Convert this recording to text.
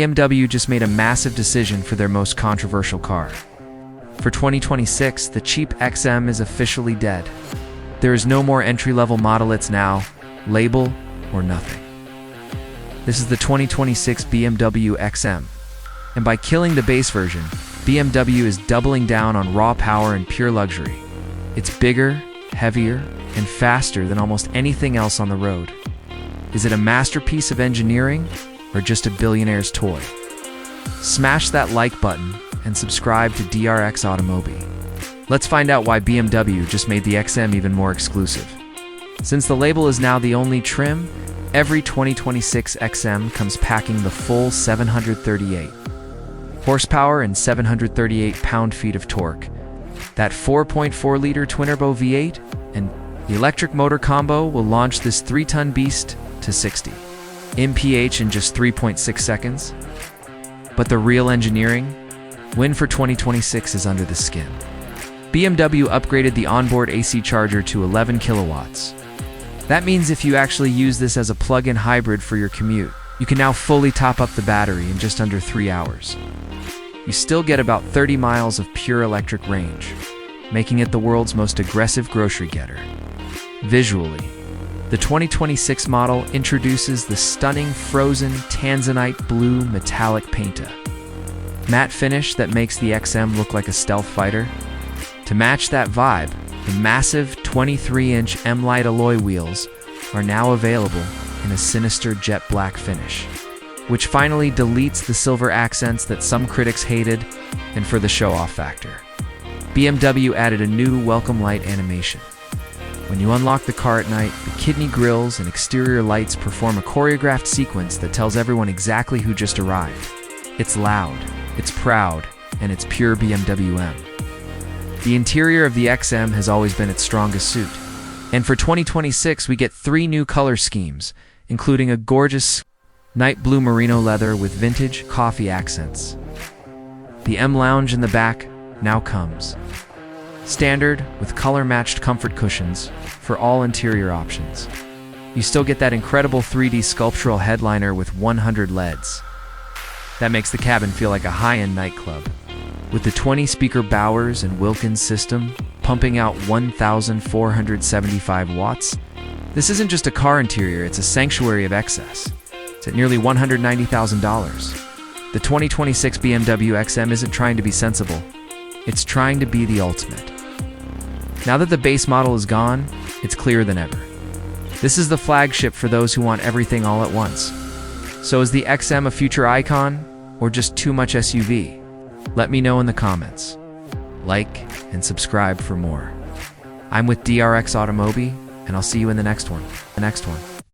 BMW just made a massive decision for their most controversial car. For 2026, the cheap XM is officially dead. There is no more entry-level model. It's now label or nothing. This is the 2026 BMW XM. And by killing the base version, BMW is doubling down on raw power and pure luxury. It's bigger, heavier, and faster than almost anything else on the road. Is it a masterpiece of engineering or just a billionaire's toy? Smash that like button and subscribe to DRX AUTO MOBI. Let's find out why BMW just made the XM even more exclusive. Since the label is now the only trim, every 2026 XM comes packing the full 738 horsepower and 738 pound-feet of torque. That 4.4-liter twin-turbo V8 and the electric motor combo will launch this 3-ton beast to 60 mph in just 3.6 seconds. But the real engineering win for 2026 is under the skin. BMW upgraded the onboard AC charger to 11 kilowatts. That means if you actually use this as a plug-in hybrid for your commute, you can now fully top up the battery in just under 3 hours. You still get about 30 miles of pure electric range, making it the world's most aggressive grocery getter. Visually, the 2026 model introduces the stunning Frozen Tanzanite Blue metallic paint, matte finish that makes the XM look like a stealth fighter. To match that vibe, the massive 23-inch M-Lite alloy wheels are now available in a sinister jet black finish, which finally deletes the silver accents that some critics hated. And for the show-off factor, BMW added a new welcome light animation. When you unlock the car at night, the kidney grills and exterior lights perform a choreographed sequence that tells everyone exactly who just arrived. It's loud, it's proud, and it's pure BMW M. The interior of the XM has always been its strongest suit. And for 2026, we get 3 new color schemes, including a gorgeous night blue merino leather with vintage coffee accents. The M lounge in the back now comes standard with color-matched comfort cushions for all interior options. You still get that incredible 3D sculptural headliner with 100 LEDs. That makes the cabin feel like a high-end nightclub. With the 20-speaker Bowers and Wilkins system pumping out 1,475 watts, this isn't just a car interior, it's a sanctuary of excess. It's at nearly $190,000. The 2026 BMW XM isn't trying to be sensible, it's trying to be the ultimate. Now that the base model is gone, it's clearer than ever. This is the flagship for those who want everything all at once. So is the XM a future icon, or just too much SUV? Let me know in the comments. Like and subscribe for more. I'm with DRX AUTO MOBI, and I'll see you in the next one.